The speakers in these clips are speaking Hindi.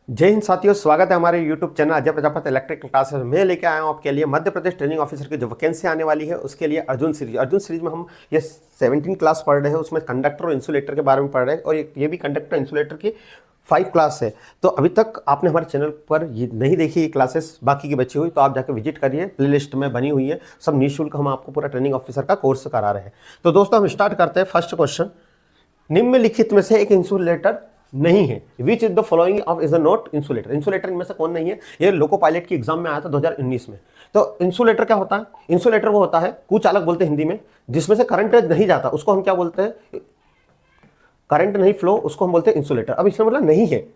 जय हिंद साथियों, स्वागत है हमारे YouTube channel Ajay Prajapati electrical classes में। लेके आया हूँ आपके लिए मध्य प्रदेश ट्रेनिंग ऑफिसर की जो वैकेंसी आने वाली है उसके लिए अर्जुन सीरीज में हम ये 17 क्लास पढ़ रहे हैं। उसमें कंडक्टर और इंसुलेटर के बारे में पढ़ रहे हैं और ये भी कंडक्टर इंसुलेटर की 5 क्लास है। तो अभी तक आपने हमारे चैनल पर ये नहीं देखी ये क्लासेस बाकी की बची हुई, तो आप जाकर विजिट करिए, प्ले लिस्ट में बनी हुई है। सब निःशुल्क हम आपको पूरा ट्रेनिंग ऑफिसर का कोर्स करा रहे हैं। तो दोस्तों हम स्टार्ट करते हैं। फर्स्ट क्वेश्चन, निम्नलिखित में से एक इंसुलेटर नहीं है। Which is the following of is the not insulator. Insulator इनमें से कौन नहीं है? ये लोको पायलट की एग्जाम में आया था 2019 में। तो इंसुलेटर क्या होता है? इंसुलेटर वो होता है, कुचालक बोलते हैं हिंदी में, जिसमें से करंट नहीं जाता उसको हम क्या बोलते हैं? करंट नहीं फ्लो, उसको हम बोलते हैं इंसुलेटर। अब इसमें बोला नहीं है,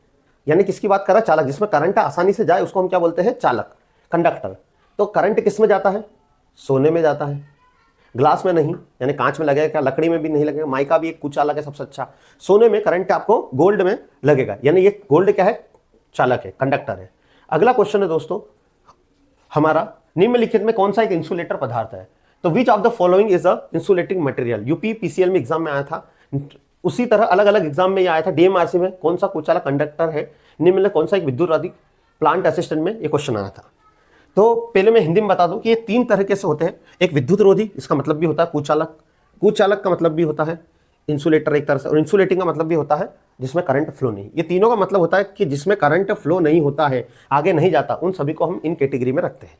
यानी किसकी बात कर रहा है? चालक, जिसमें करंट आसानी से जाए उसको हम क्या बोलते हैं? चालक, कंडक्टर। तो करंट किस में जाता है? सोने में जाता है, ग्लास में नहीं, यानी कांच में लगेगा क्या? लकड़ी में भी नहीं लगेगा। माइका भी एक कुचालक है सबसे अच्छा। सोने में करंट आपको गोल्ड में लगेगा, यानी ये गोल्ड क्या है? चालक है, कंडक्टर है। अगला क्वेश्चन है दोस्तों हमारा, निम्नलिखित में कौन सा एक इंसुलेटर पदार्थ है? तो which of the following is a insulating material. UP PCL में एग्जाम में आया था, उसी तरह अलग अलग एग्जाम में ये आया था। डीएमआरसी में कौन सा कुचालक कंडक्टर है? निम्न में कौन सा एक विद्युत रोधी प्लांट असिस्टेंट में ये क्वेश्चन आया था। तो पहले मैं हिंदी में बता दूं कि ये 3 तरीके से होते हैं। एक विद्युत रोधी, इसका मतलब भी होता है कुचालक। कुचालक का मतलब भी होता है इंसुलेटर एक तरह से, और इंसुलेटिंग का मतलब भी होता है जिसमें करंट फ्लो नहीं। ये तीनों का मतलब होता है कि जिसमें करंट फ्लो नहीं होता है, आगे नहीं जाता, उन सभी को हम इन कैटेगरी में रखते हैं।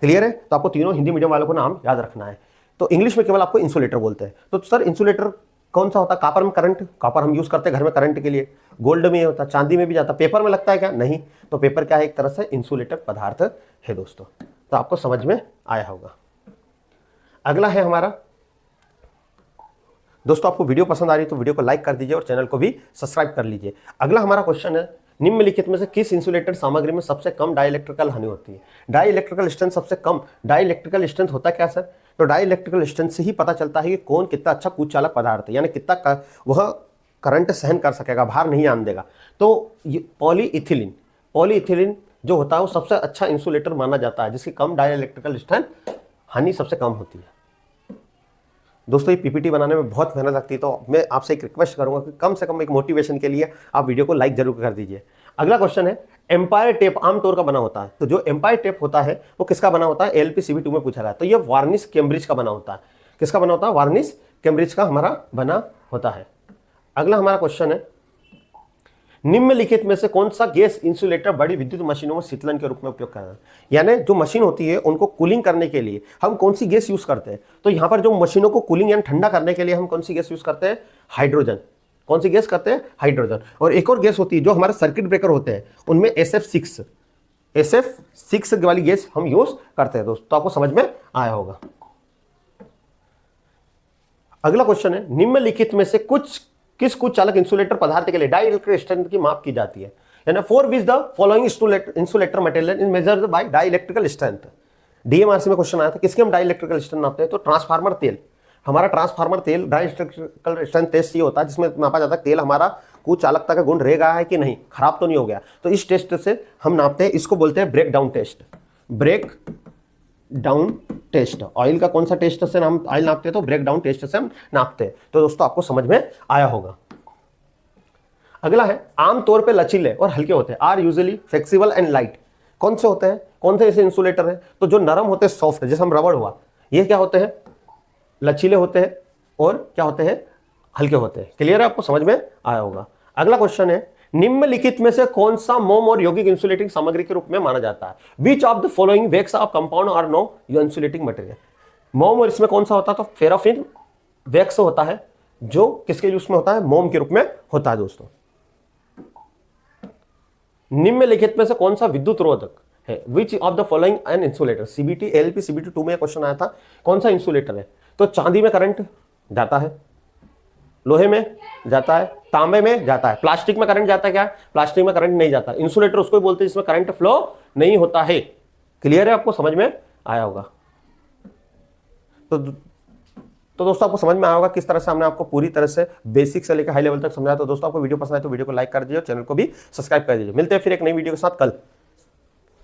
क्लियर है? तो आपको तीनों हिंदी मीडियम वालों को नाम याद रखना है। तो इंग्लिश में केवल आपको इंसुलेटर बोलते हैं। तो सर इंसुलेटर कौन सा होता है? कॉपर में करंट, कॉपर हम यूज करते हैं घर में करंट के लिए। गोल्ड में होता है, चांदी में भी जाता है। पेपर में लगता है क्या? नहीं। तो पेपर क्या है? एक तरह से इंसुलेटर पदार्थ है दोस्तों। तो आपको समझ में आया होगा। अगला है हमारा दोस्तों, आपको वीडियो पसंद आ रही है तो वीडियो को लाइक कर दीजिए और चैनल को भी सब्सक्राइब कर लीजिए। अगला हमारा क्वेश्चन है, निम्नलिखित में से किस इंसुलेटर सामग्री में सबसे कम डाइलेक्ट्रिकल हानि होती है? डाइलेक्ट्रिकल स्ट्रेंथ सबसे कम। डाइलेक्ट्रिकल स्ट्रेंथ होता क्या सर? तो डाइलेक्ट्रिकल स्ट्रेंथ से ही पता चलता है कि कौन कितना अच्छा कुचालक पदार्थ है, यानी कितना वह करंट सहन कर सकेगा, भार नहीं आने देगा। तो ये पॉलीइथिलीन जो होता है वो सबसे अच्छा इंसुलेटर माना जाता है, जिसकी कम डाइलेक्ट्रिकल स्ट्रेंथ, हानि सबसे कम होती है। दोस्तों ये पीपीटी बनाने में बहुत मेहनत लगती है, तो मैं आपसे एक रिक्वेस्ट करूंगा कि कम से कम एक मोटिवेशन के लिए आप वीडियो को लाइक जरूर कर दीजिए। अगला क्वेश्चन है, एम्पायर टेप आमतौर का बना होता है। तो जो एम्पायर टेप होता है वो किसका बना होता है? एलपीसीबी 2 में पूछा गया। तो ये वार्निश कैम्ब्रिज का बना होता है। किसका बना होता है? वार्निश कैम्ब्रिज का हमारा बना होता है। अगला हमारा क्वेश्चन है, निम्नलिखित में से कौन सा गैस इंसुलेटर बड़ी विद्युत मशीनों में शीतलन के रूप में उपयोग करना है? यानी जो मशीन होती है उनको कूलिंग करने के लिए हम कौन सी गैस यूज करते हैं? तो यहां पर जो मशीनों को कूलिंग यानी ठंडा करने के लिए हम कौन सी गैस यूज करते हैं? हाइड्रोजन। कौन सी गैस करते हैं? हाइड्रोजन। और एक और गैस होती है जो हमारे सर्किट ब्रेकर होते हैं उनमें SF6 वाली गैस हम यूज करते हैं दोस्तों। तो आपको समझ में आया होगा। अगला क्वेश्चन है, निम्नलिखित में से किस कुचालक इंसुलेटर पदार्थ के लिए डाइलेक्ट्रिक स्ट्रेंथ की माप की जाती है? यानी for which the following insulator material is measured by dielectrical strength. DMRC में क्वेश्चन आया था, किसके हम डाइलेक्ट्रिकल स्ट्रेंथ नापते हैं? तो ट्रांसफार्मर तेल, हमारा ट्रांसफार्मर तेल डाइलेक्ट्रिकल स्ट्रेंथ टेस्ट ये होता है जिसमें नापा जाता है तेल हमारा कुचालकता का गुण रह गया है कि नहीं, खराब तो नहीं हो गया। तो इस टेस्ट से हम नापते हैं, इसको बोलते हैं break down test. Break down test, oil का कौन सा टेस्ट से हम ऑयल नापते हैं? तो ब्रेक डाउन टेस्ट से हम नापते हैं। तो दोस्तों आपको समझ में आया होगा। अगला है, आमतौर पे लचीले और हल्के होते हैं। Are usually flexible and light. कौन से होते हैं? कौन से ऐसे इंसुलेटर हैं? तो जो नरम होते हैं, सॉफ्ट, जैसे हम रबड़ हुआ, ये क्या होते हैं? लचीले होते हैं और क्या होते हैं? हल्के होते हैं। क्लियर है? आपको समझ में आया होगा। अगला क्वेश्चन है, निम्नलिखित में से कौन सा मोम और यौगिक इंसुलेटिंग सामग्री के रूप में माना जाता है? Which of the following wax of compound और नो इंसुलेटिंग मटेरियल। मोम, और इसमें कौन सा होता है? तो फेराफिन वैक्स होता है, जो किसके यूज में होता है? मोम के रूप में होता है दोस्तों। निम्नलिखित में से कौन सा विद्युत रोधक है? Which of the following an insulator. CBT LP CBT 2 में क्वेश्चन आया था, कौन सा इंसुलेटर है? तो चांदी में करंट जाता है, लोहे में जाता है, तांबे में जाता है। प्लास्टिक में करंट जाता है क्या? प्लास्टिक में करंट नहीं जाता। इंसुलेटर उसको ही बोलते हैं जिसमें करंट फ्लो नहीं होता है। क्लियर है? आपको समझ में आया होगा। तो दोस्तों आपको समझ में आया होगा किस तरह से हमने आपको पूरी तरह से बेसिक से लेकर हाई लेवल तक समझाया। तो दोस्तों आपको वीडियो पसंद आए तो वीडियो को लाइक कर दीजिए और चैनल को भी सब्सक्राइब कर दीजिए। मिलते हैं फिर एक नई वीडियो के साथ कल।